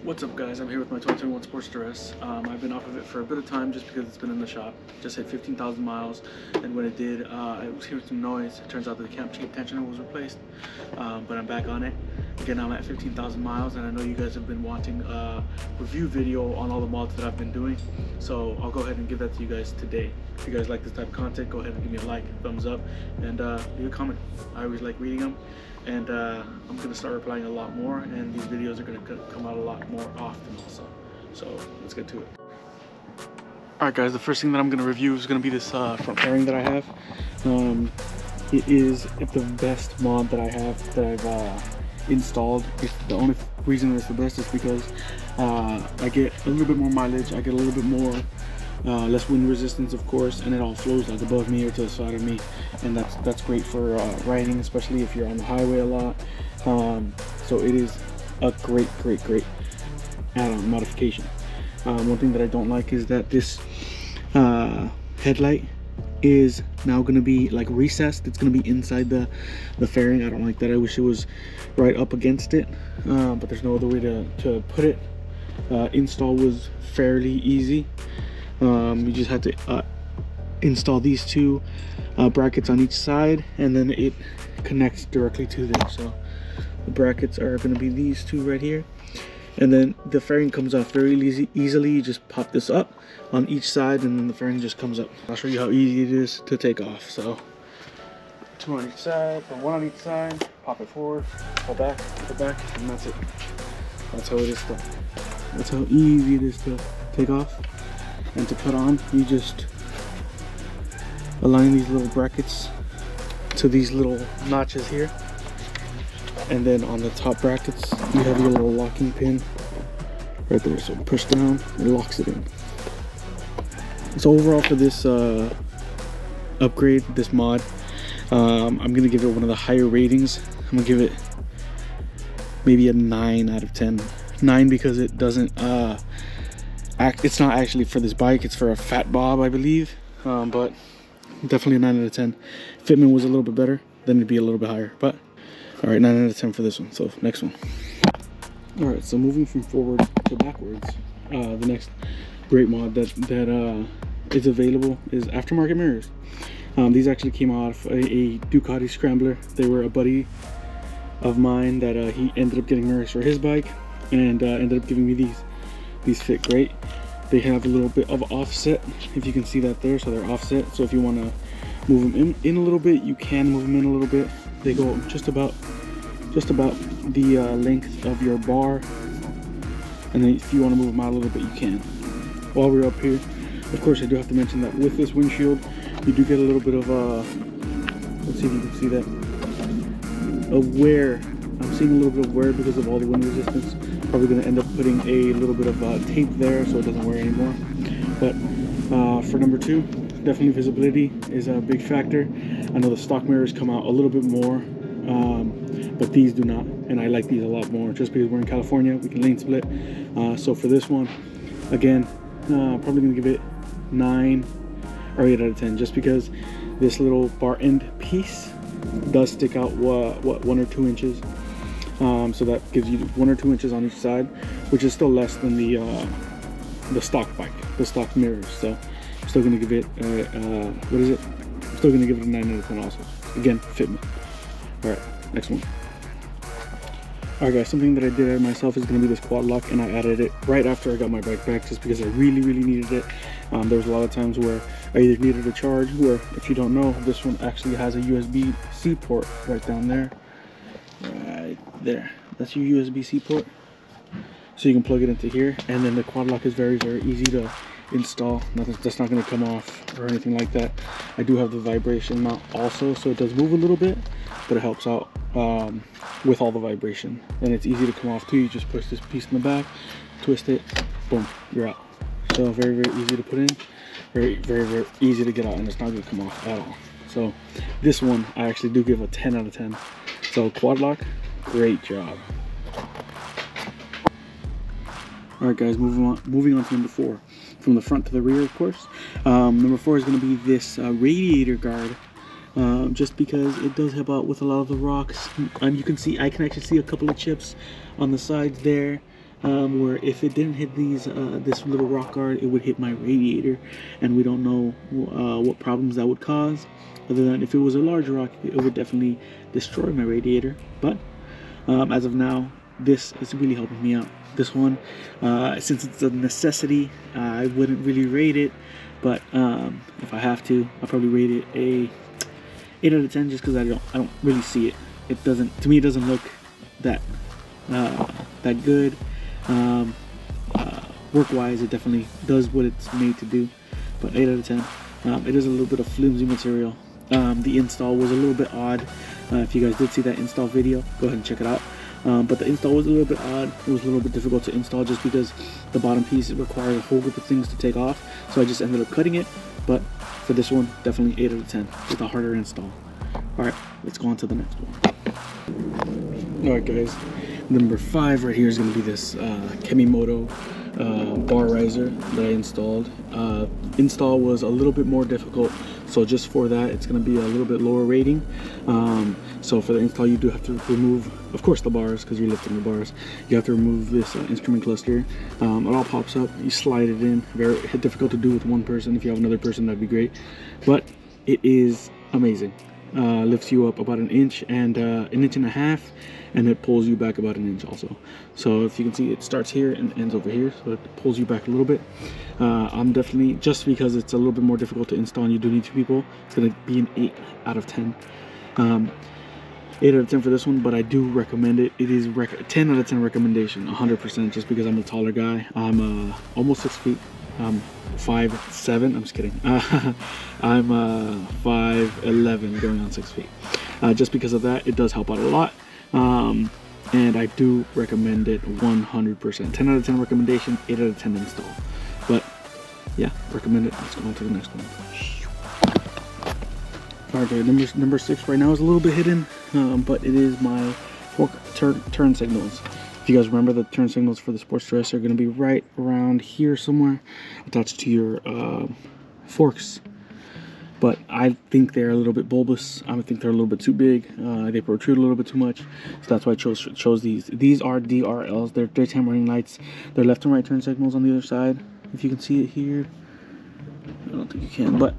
What's up guys, I'm here with my 2021 Sportster S. I've been off of it for a bit of time just because it's been in the shop. Just hit 15,000 miles, and when it did, it was hearing some noise. It turns out that the cam chain tensioner was replaced, but I'm back on it. Again, I'm at 15,000 miles, and I know you guys have been wanting a review video on all the mods that I've been doing, so I'll go ahead and give that to you guys today. If you guys like this type of content, go ahead and give me a like, thumbs up, and leave a comment. I always like reading them. And I'm going to start replying a lot more, and these videos are going to come out a lot more often also. So let's get to it. Alright guys, the first thing that I'm going to review is going to be this front fairing that I have. It is the best mod that I have that I've installed. The only reason it's the best is because I get a little bit more mileage, I get a little bit more less wind resistance, of course, and it all flows like above me or to the side of me, and that's great for riding, especially if you're on the highway a lot. So it is a great add-on modification. One thing that I don't like is that this headlight is now going to be like recessed. It's going to be inside the fairing. I don't like that. I wish it was right up against it, but there's no other way to put it. Install was fairly easy. You just had to install these two brackets on each side, and then it connects directly to them. So the brackets are going to be these two right here, and then the fairing comes off very easily. You just pop this up on each side, and then the fairing just comes up. I'll show you how easy it is to take off. So two on each side, or one on each side, pop it forward, pull back, and that's it. That's how it is done. That's how easy it is to take off. And to put on, you just align these little brackets to these little notches here, and then on the top brackets you have your little locking pin right there. So push down, it locks it in. So overall for this upgrade, this mod, I'm gonna give it one of the higher ratings. I'm gonna give it maybe a 9 out of 10. 9 because it doesn't it's not actually for this bike, it's for a fat bob, I believe, but definitely a 9 out of 10. Fitment was a little bit better, then it'd be a little bit higher, but all right, 9 out of 10 for this one. So next one. All right, so moving from forward to backwards, the next great mod that is available is aftermarket mirrors. These actually came out of a Ducati Scrambler. They were a buddy of mine that he ended up getting mirrors for his bike, and ended up giving me these. These fit great. They have a little bit of offset, if you can see that there, so they're offset. So if you want to move them in a little bit, you can move them in a little bit. They go just about the length of your bar, and then if you want to move them out a little bit, you can. While we're up here, of course, I do have to mention that with this windshield, you do get a little bit of let's see if you can see that, a wear. I'm seeing a little bit of wear because of all the wind resistance. Probably going to end up putting a little bit of tape there so it doesn't wear anymore. But for number 2, definitely visibility is a big factor. I know the stock mirrors come out a little bit more, but these do not, and I like these a lot more just because we're in California, we can lane split. So for this one, again, probably going to give it 9 or 8 out of 10, just because this little bar end piece does stick out, what, 1 or 2 inches. So that gives you 1 or 2 inches on each side, which is still less than the stock bike, the stock mirrors. So I'm still going to give it what is it? I'm still going to give it a 9 out of 10 also. Again, fitment. All right, next one. All right guys, something that I did add myself is going to be this quad lock, and I added it right after I got my bike back just because I really needed it. There was a lot of times where I either needed a charge, or if you don't know, this one actually has a USB-C port right down there. Right there, that's your USB-C port, so you can plug it into here, and then the quad lock is very easy to install. That's not going to come off or anything like that. I do have the vibration mount also, so it does move a little bit, but it helps out with all the vibration, and it's easy to come off too. You just push this piece in the back, twist it, boom, you're out. So very easy to put in, very easy to get out, and it's not going to come off at all. So this one I actually do give a 10 out of 10. So quad lock, great job. All right guys, moving on to number 4. From the front to the rear, of course. Number 4 is going to be this radiator guard. Just because it does help out with a lot of the rocks. You can see, I can actually see a couple of chips on the sides there. where if it didn't hit these this little rock guard, it would hit my radiator, and we don't know what problems that would cause. Other than if it was a large rock, it would definitely destroy my radiator. But as of now, this is really helping me out. This one, since it's a necessity, I wouldn't really rate it, but if I have to, I'll probably rate it a 8 out of 10, just because I don't really see it. It doesn't, to me, it doesn't look that that good. Work-wise, it definitely does what it's made to do, but 8 out of 10. It is a little bit of flimsy material. The install was a little bit odd. If you guys did see that install video, go ahead and check it out. But the install was a little bit odd. It was a little bit difficult to install just because the bottom piece requires a whole group of things to take off. So I just ended up cutting it. But for this one, definitely 8 out of 10 with a harder install. Alright, let's go on to the next one. Alright guys, number 5 right here is going to be this Kemimoto bar riser that I installed. Install was a little bit more difficult, so just for that it's going to be a little bit lower rating. So for the install, you do have to remove, of course, the bars, because you're lifting the bars. You have to remove this instrument cluster. It all pops up, you slide it in. Very difficult to do with one person. If you have another person, that'd be great, but it is amazing. Lifts you up about 1 inch and 1.5 inches, and it pulls you back about 1 inch also. So if you can see, it starts here and ends over here, so it pulls you back a little bit. I'm definitely, just because it's a little bit more difficult to install and you do need 2 people, it's going to be an 8 out of 10. 8 out of 10 for this one, but I do recommend it. It is 10 out of 10 recommendation, 100%, just because I'm a taller guy. I'm almost 6 feet. 5'7", I'm just kidding. I'm 5'11", going on 6 feet. Just because of that, it does help out a lot. And I do recommend it 100%. 10 out of 10 recommendation, 8 out of 10 install. But yeah, recommend it. Let's go on to the next one. Alright, number 6 right now is a little bit hidden, but it is my fork turn signals. If you guys remember, the turn signals for the Sportster S are going to be right around here somewhere, attached to your forks. But I think they're a little bit bulbous. I think they're a little bit too big. They protrude a little bit too much. So that's why I chose these. These are DRLs. They're daytime running lights. They're left and right turn signals on the other side. If you can see it here. I don't think you can, but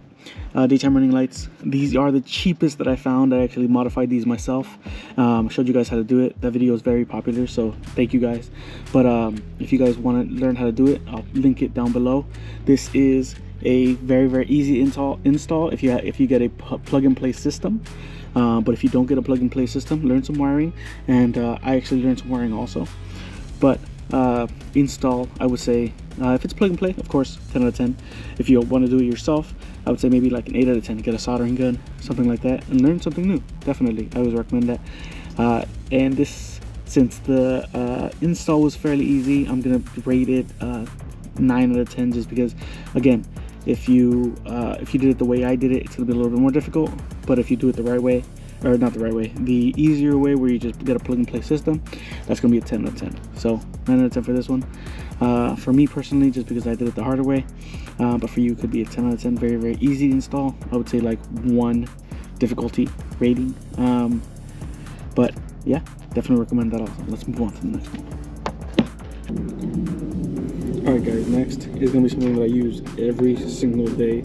daytime running lights. These are the cheapest that I found. I actually modified these myself. Showed you guys how to do it. That video is very popular, so thank you guys. But if you guys want to learn how to do it, I'll link it down below. This is a very easy install if you get a plug and play system. But if you don't get a plug and play system, learn some wiring. And I actually learned some wiring also. But install, I would say, if it's plug and play, of course, 10 out of 10. If you want to do it yourself, I would say maybe like an 8 out of 10. Get a soldering gun, something like that, and learn something new. Definitely, I always recommend that. And this, since the install was fairly easy, I'm gonna rate it 9 out of 10, just because, again, if you did it the way I did it, it's gonna be a little bit more difficult. But if you do it the right way, or not the right way, the easier way, where you just get a plug and play system, that's gonna be a 10 out of 10. So 9 out of 10 for this one. For me personally, just because I did it the harder way, but for you, it could be a 10 out of 10. Very easy to install. I would say like 1 difficulty rating. But yeah, definitely recommend that also. Let's move on to the next one. Alright guys, next is going to be something that I use every single day.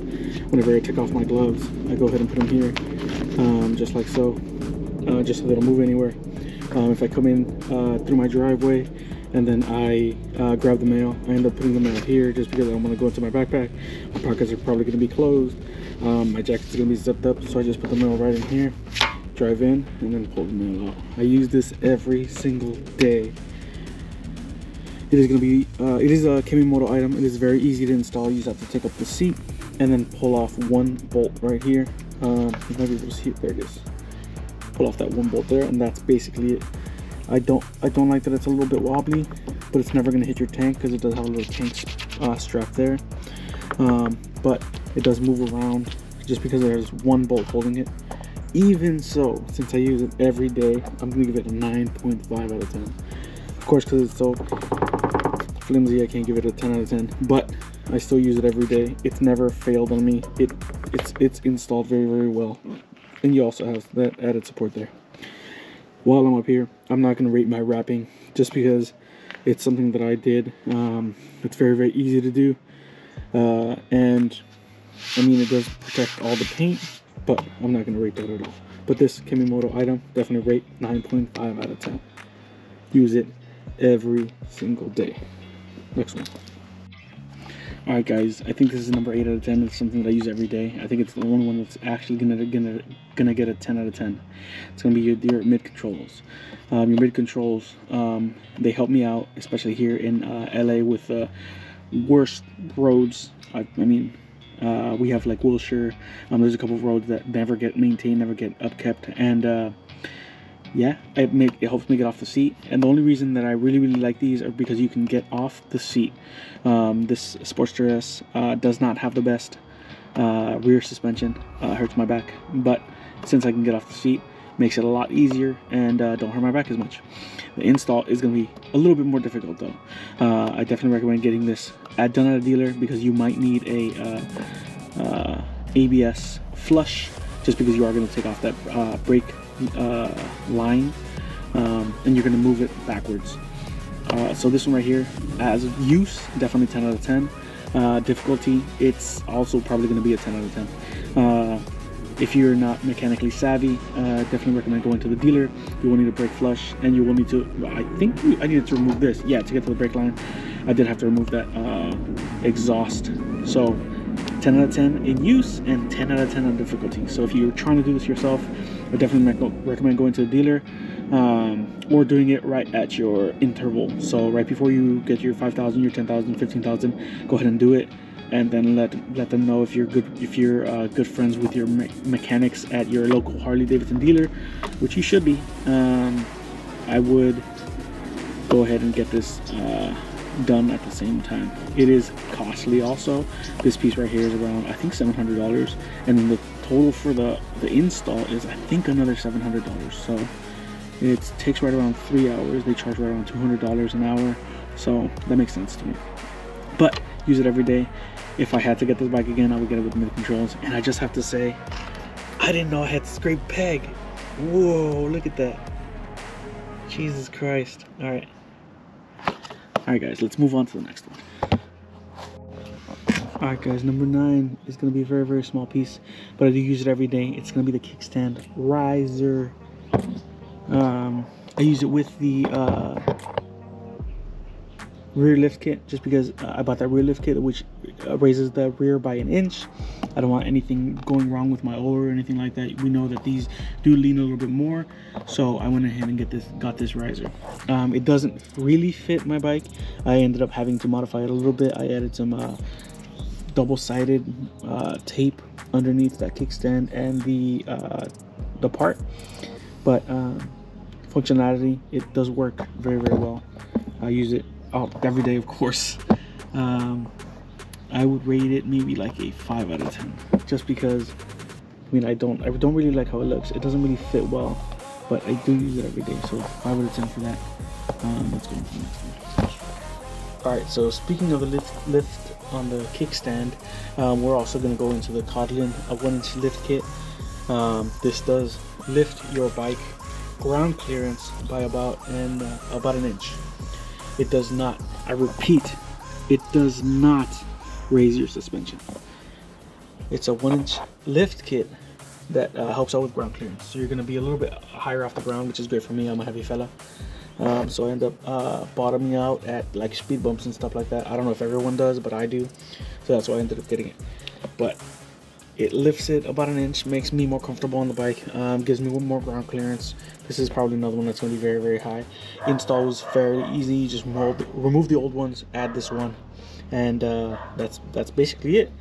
Whenever I take off my gloves, I go ahead and put them here, just like so, just so they don't move anywhere. If I come in through my driveway and then I grab the mail, I end up putting the mail here just because I don't want to go into my backpack. My pockets are probably going to be closed. My jacket's going to be zipped up, so I just put the mail right in here, drive in, and then pull the mail out. I use this every single day. It is going to be, it is a Kemimoto item. It is very easy to install. You just have to take up the seat and then pull off 1 bolt right here. You might be able to see it. There it is. Pull off that 1 bolt there, and that's basically it. I don't like that it's a little bit wobbly, but it's never going to hit your tank because it does have a little tank strap there. But it does move around just because there's 1 bolt holding it. Even so, since I use it every day, I'm going to give it a 9.5 out of 10. Of course, because it's so flimsy, I can't give it a 10 out of 10, but I still use it every day. It's never failed on me. It's installed very well, and you also have that added support there. While I'm up here, I'm not going to rate my wrapping, just because It's something that I did. It's very, very easy to do. And I mean, it does protect all the paint, but I'm not going to rate that at all. But this Kimimoto item, definitely rate 9.5 out of 10. Use it every single day. Next one. Alright guys, I think this is number 8 out of 10. It's something that I use every day. I think it's the only one that's actually gonna get a 10 out of 10. It's gonna be your mid controls. Your mid controls, they help me out, especially here in LA with worst roads. I mean, we have like Wilshire. There's a couple of roads that never get maintained, never get upkept, and yeah, it helps me get off the seat. And the only reason that I really like these are because you can get off the seat. This Sportster S does not have the best rear suspension. Hurts my back, but since I can get off the seat, makes it a lot easier and don't hurt my back as much. The install is going to be a little bit more difficult though. I definitely recommend getting this done at a dealer because you might need a ABS flush, just because you are going to take off that brake line, and you're going to move it backwards. So this one right here, as use, definitely 10 out of 10. Difficulty, it's also probably going to be a 10 out of 10. If you're not mechanically savvy, definitely recommend going to the dealer. You will need a brake flush, and you will need to, I think I needed to remove this, yeah, to get to the brake line. I did have to remove that exhaust. So 10 out of 10 in use and 10 out of 10 on difficulty. So if you're trying to do this yourself, I definitely recommend going to the dealer, or doing it right at your interval. So right before you get your 5,000, your 10,000, 15,000, go ahead and do it, and then let them know if you're good friends with your mechanics at your local Harley Davidson dealer, which you should be. I would go ahead and get this done at the same time. It is costly also. This piece right here is around, I think, $700, and then the total for the install is, I think, another $700. So it takes right around 3 hours. They charge right around $200 an hour, so that makes sense to me. But use it every day. If I had to get this bike again, I would get it with mid controls. And I just have to say, I didn't know I had scraped peg. Whoa, look at that. Jesus Christ. All right guys, let's move on to the next one. All right guys, number 9 is going to be a very, very small piece, but I do use it every day. It's going to be the kickstand riser. I use it with the rear lift kit, just because I bought that rear lift kit, which raises the rear by 1 inch. I don't want anything going wrong with my oar or anything like that. We know that these do lean a little bit more, so I went ahead and got this riser. It doesn't really fit my bike. I ended up having to modify it a little bit. I added some double-sided tape underneath that kickstand and the part, but functionality, it does work very, very well. I use it every day, of course. I would rate it maybe like a 5 out of 10, just because, I mean, I don't really like how it looks. It doesn't really fit well, but I do use it every day, so 5 out of 10 for that. Let's go on to the next one. All right, so speaking of the lift on the kickstand, we're also going to go into the Kodlin 1-inch lift kit. This does lift your bike ground clearance by about an inch. It does not, I repeat, it does not raise your suspension. It's a 1-inch lift kit that helps out with ground clearance. So you're going to be a little bit higher off the ground, which is great for me. I'm a heavy fella. So I end up bottoming out at like speed bumps and stuff like that. I don't know if everyone does, but I do. So that's why I ended up getting it. But it lifts it about 1 inch, makes me more comfortable on the bike, gives me more ground clearance. This is probably another one that's going to be very, very high. Install was fairly easy. You just remove the old ones, add this one, and that's basically it.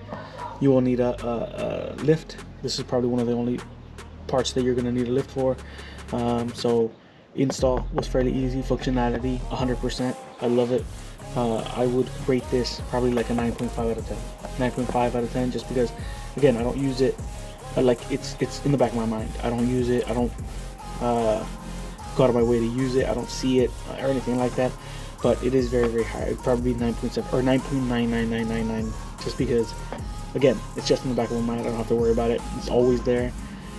You will need a lift. This is probably one of the only parts that you're going to need a lift for. So install was fairly easy. Functionality 100%. I love it. I would rate this probably like a 9.5 out of 10. 9.5 out of 10, just because, again, I don't use it. Like it's in the back of my mind. I don't use it. I don't go out of my way to use it. I don't see it or anything like that. But it is very, very high. It'd probably be 9.7 or 9.99999, just because, again, it's just in the back of my mind. I don't have to worry about it. It's always there.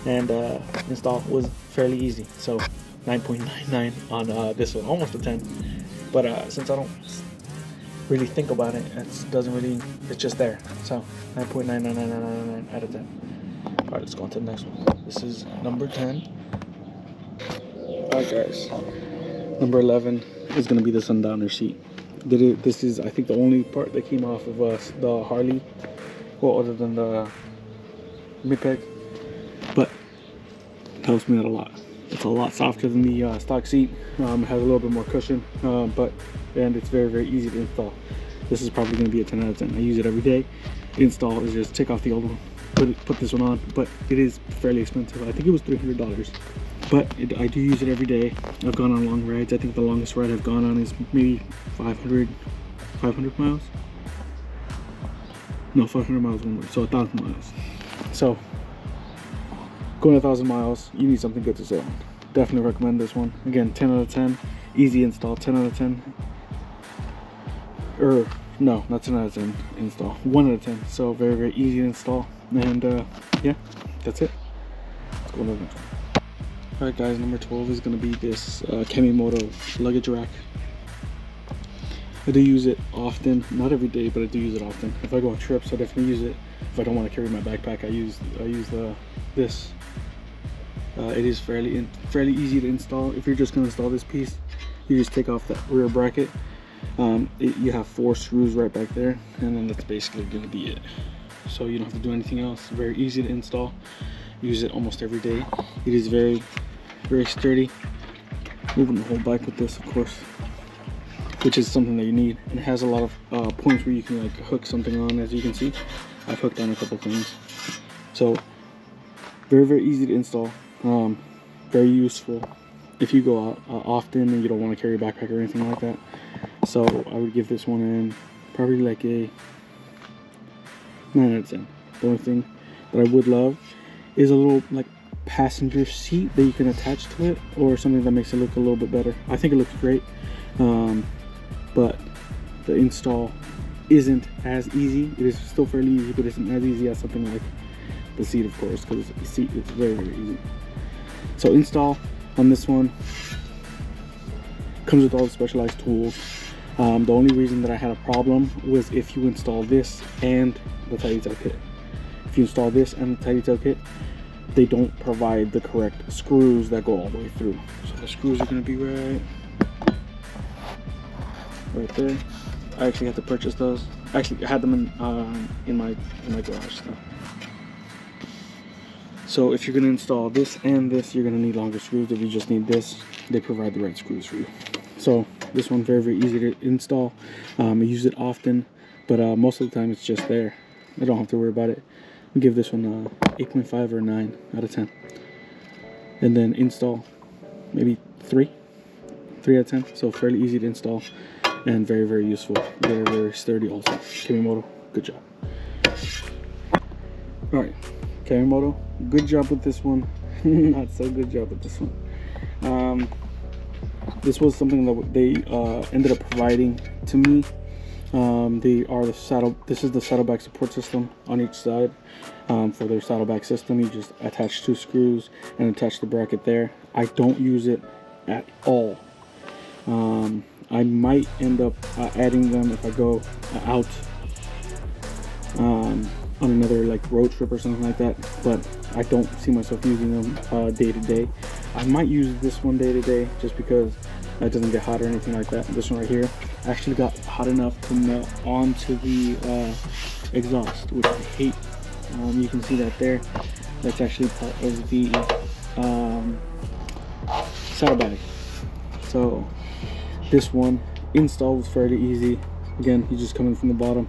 And install was fairly easy. So 9.99 on this one, almost a 10. But since I don't really think about it, it's just there. So 9.99999 out of 10. All right, let's go on to the next one. This is number 10. All right, guys. Number 11 is gonna be the Sundowner seat. This is, I think, the only part that came off of the Harley, well, other than the mid-peg, but it helps me out a lot. It's a lot softer than the stock seat. It has a little bit more cushion, and it's very, very easy to install. This is probably going to be a 10 out of 10. I use it every day. Install is just take off the old one, put this one on, but it is fairly expensive. I think it was $300, but I do use it every day. I've gone on long rides. I think the longest ride I've gone on is maybe 500 miles. No, 500 miles one way, so 1,000 miles. So going 1,000 miles, you need something good to sit on. Definitely recommend this one. Again, 10 out of 10. Easy install, 10 out of 10. Or no, not 10 out of 10 install, 1 out of 10. So very, very easy to install. And yeah, that's it. Let's go on to the next one. All right, guys, number 12 is going to be this Kamimoto luggage rack. I do use it often, not every day, but I do use it often. If I go on trips, I definitely use it. If I don't want to carry my backpack, I use this. It is fairly easy to install. If you're just going to install this piece, you just take off that rear bracket. You have 4 screws right back there, and then that's basically going to be it. So you don't have to do anything else. Very easy to install. Use it almost every day. It is very, very sturdy. Moving the whole bike with this, of course, which is something that you need. And it has a lot of points where you can like hook something on. As you can see, I've hooked on a couple things. So very, very easy to install. Very useful if you go out often and you don't want to carry a backpack or anything like that. So I would give this one in probably like a 9 out of 10. The only thing that I would love is a little like passenger seat that you can attach to it, or something that makes it look a little bit better. I think it looks great, but the install isn't as easy. It is still fairly easy, but it isn't as easy as something like the seat, of course, because the seat is very, very easy. So install on this one comes with all the specialized tools. The only reason that I had a problem was if you install this and the tidy tail kit. If you install this and the tidy tail kit, they don't provide the correct screws that go all the way through. So the screws are going to be right there. I actually had to purchase those. Actually, I had them in my garage stuff. So if you're going to install this and this, you're going to need longer screws. If you just need this, they provide the right screws for you. So this one, very, very easy to install. I use it often, but most of the time it's just there. I don't have to worry about it. I'll give this one 8.5 or 9 out of 10. And then install maybe 3 out of 10. So fairly easy to install and very, very useful. Very, very sturdy also. Kamimoto, good job. All right, Kamimoto, good job with this one. Not so good job with this one. This was something that they ended up providing to me. This is the saddlebag support system on each side. For their saddlebag system, you just attach 2 screws and attach the bracket there. I don't use it at all. I might end up adding them if I go out on another like road trip or something like that, but I don't see myself using them day to day. I might use this one day to day just because it doesn't get hot or anything like that. This one right here actually got hot enough to melt onto the exhaust, which I hate. You can see that there. That's actually part of the saddlebag. So this one install was fairly easy. Again, you just come in from the bottom.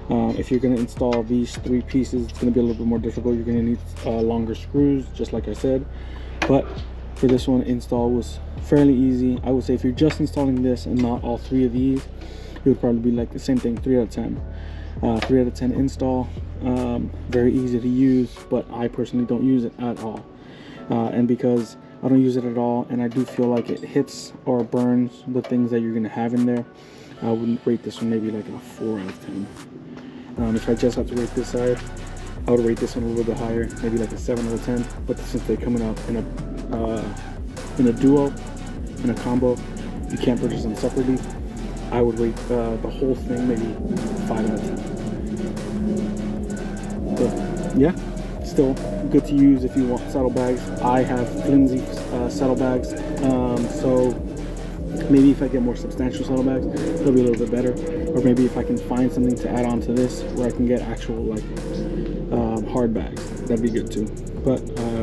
If you're going to install these 3 pieces, it's going to be a little bit more difficult. You're going to need longer screws, just like I said. But for this one, install was fairly easy. I would say if you're just installing this and not all 3 of these, it would probably be like the same thing, 3 out of 10. 3 out of 10 install. Very easy to use, but I personally don't use it at all. And because I don't use it at all, and I do feel like it hits or burns the things that you're going to have in there, I wouldn't rate this one maybe like a 4 out of 10. If I just have to rate this side, I would rate this one a little bit higher, maybe like a 7 out of 10. But since they're coming out in a duo, in a combo, you can't purchase them separately, I would rate the whole thing maybe 5 out of 10. But yeah, still good to use if you want saddlebags. I have flimsy saddlebags, so maybe if I get more substantial saddlebags, it'll be a little bit better. Or maybe if I can find something to add on to this where I can get actual like hard bags, that'd be good too. But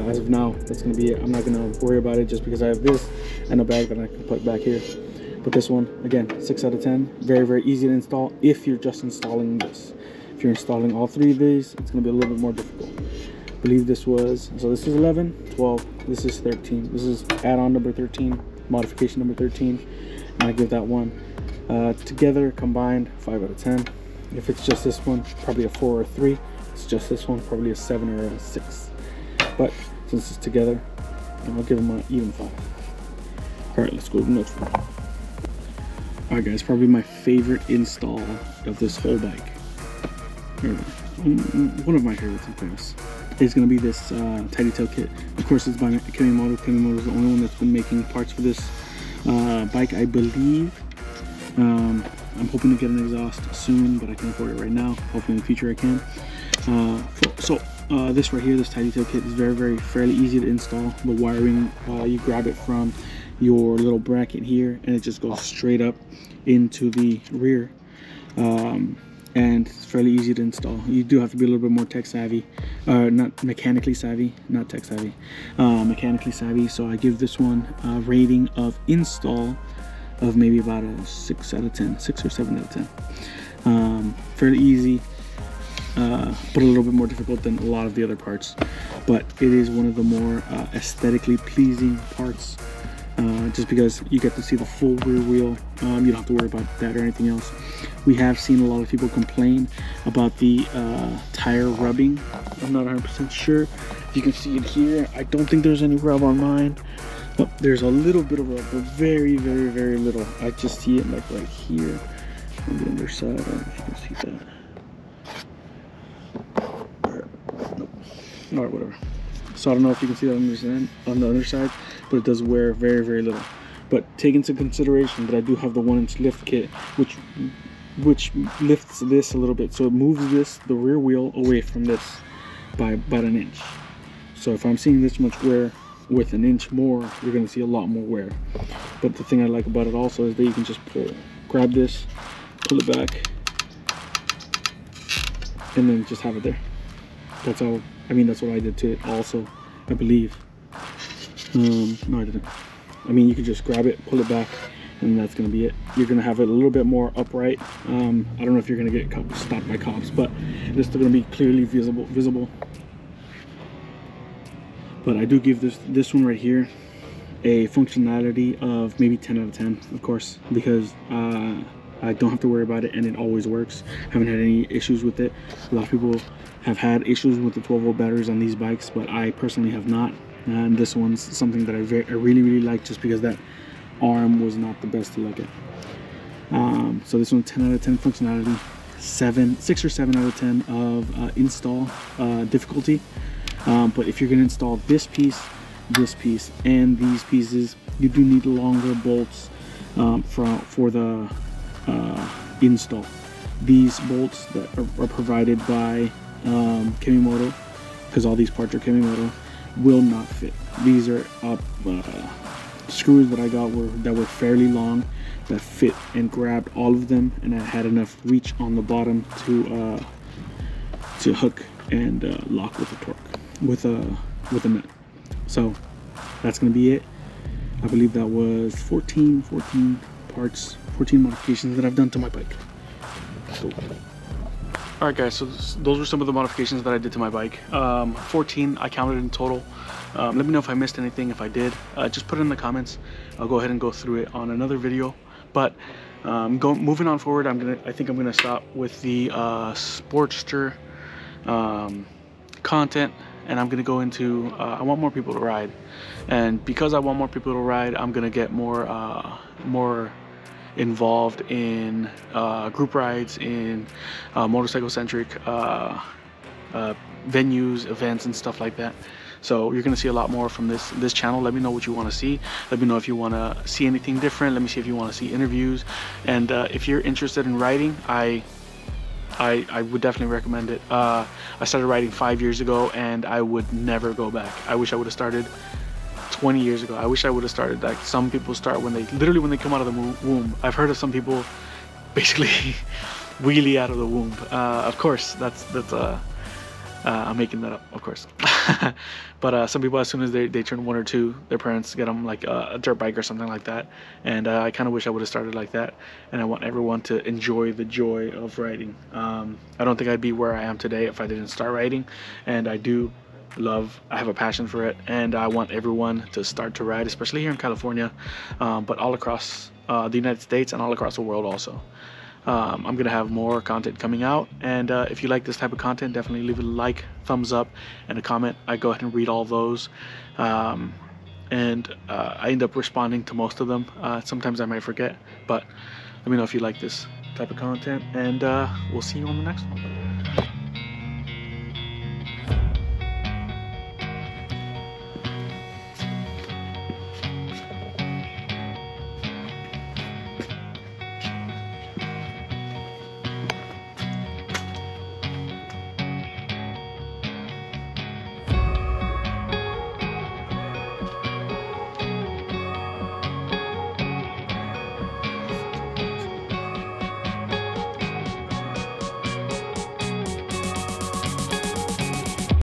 as of now, that's gonna be it. I'm not gonna worry about it just because I have this and a bag that I can put back here. But this one, again, 6 out of 10. Very, very easy to install if you're just installing this. If you're installing all 3 of these, it's gonna be a little bit more difficult. I believe this was, so this is 11, 12, this is 13. This is add-on number 13, modification number 13, and I give that one together, combined, 5 out of 10. If it's just this one, probably a 4 or a 3. It's just this one, probably a 7 or a 6. But since it's together, I'll give them an even 5. All right, let's go to the next one. All right, guys, probably my favorite install of this whole bike. One of my favorites, in fairness, is going to be this tidy tail kit. Of course, it's by Kimimoto. Kimimoto is the only one that's been making parts for this bike, I believe. I'm hoping to get an exhaust soon, but I can't afford it right now. Hopefully in the future I can. This right here, this tidy tail kit, is fairly easy to install. The wiring, you grab it from your little bracket here, and it just goes straight up into the rear. And it's fairly easy to install. You do have to be a little bit more tech savvy, not mechanically savvy, not tech savvy, mechanically savvy. So I give this one a rating of install of maybe about a 6 out of 10, 6 or 7 out of 10. Fairly easy, but a little bit more difficult than a lot of the other parts. But it is one of the more aesthetically pleasing parts. Just because you get to see the full rear wheel. You don't have to worry about that or anything else. We have seen a lot of people complain about the tire rubbing. I'm not 100% sure if you can see it here. I don't think there's any rub on mine. Oh, there's a little bit of rub, but very, very, very little. I just see it like right here on the underside. I don't know if you can see that. Nope. All right, whatever. So I don't know if you can see that on the underside, but it does wear very, very little. But take into consideration that I do have the 1-inch lift kit, which lifts this a little bit, so it moves the rear wheel away from this by about 1 inch. So if I'm seeing this much wear with 1 inch more, you're going to see a lot more wear. But the thing I like about it also is that you can just grab this, pull it back, and then just have it there. That's all. I mean, that's what I did to it also, I believe. No, I didn't. I mean, you can just grab it, pull it back, and that's gonna be it. You're gonna have it a little bit more upright. I don't know if you're gonna get stopped by cops, but it's still gonna be clearly visible. But I do give this one right here a functionality of maybe 10 out of 10, of course, because I don't have to worry about it, and it always works. Haven't had any issues with it. A lot of people have had issues with the 12-volt batteries on these bikes, but I personally have not. And this one's something that I really, really like, just because that arm was not the best to look at. So this one, 10 out of 10 functionality, 6 or 7 out of 10 of install difficulty. But if you're going to install this piece, and these pieces, you do need longer bolts for the install. These bolts that are provided by Kimimoto, because all these parts are Kimimoto, will not fit. These are screws that I got that were fairly long, that fit and grabbed all of them, and I had enough reach on the bottom to hook and lock with a torque, with a nut. So that's gonna be it. I believe that was 14 parts, 14 modifications that I've done to my bike. So, all right, guys, so those were some of the modifications that I did to my bike. 14 I counted in total. Let me know if I missed anything. If I did, just put it in the comments. I'll go ahead and go through it on another video. But moving on forward, I think I'm gonna stop with the Sportster content, and I'm gonna go into I want more people to ride, and because I want more people to ride, I'm gonna get more involved in group rides, in motorcycle centric venues, events, and stuff like that. So you're gonna see a lot more from this channel. Let me know what you want to see. Let me know if you want to see anything different. Let me see if you want to see interviews. And if you're interested in writing, I would definitely recommend it. I started writing 5 years ago, and I would never go back. I wish I would have started 20 years ago. I wish I would have started like some people start when they come out of the womb. I've heard of some people basically wheelie out of the womb. Of course, that's I'm making that up, of course. But some people, as soon as they turn 1 or 2, their parents get them like a dirt bike or something like that. And I kind of wish I would have started like that. And I want everyone to enjoy the joy of riding. I don't think I'd be where I am today if I didn't start riding. And I have a passion for it. And I want everyone to start to ride, especially here in California, but all across the United States and all across the world also. I'm gonna have more content coming out, and if you like this type of content, definitely leave a like, thumbs up, and a comment. I go ahead and read all those, and I end up responding to most of them. Sometimes I might forget, but let me know if you like this type of content, and we'll see you on the next one.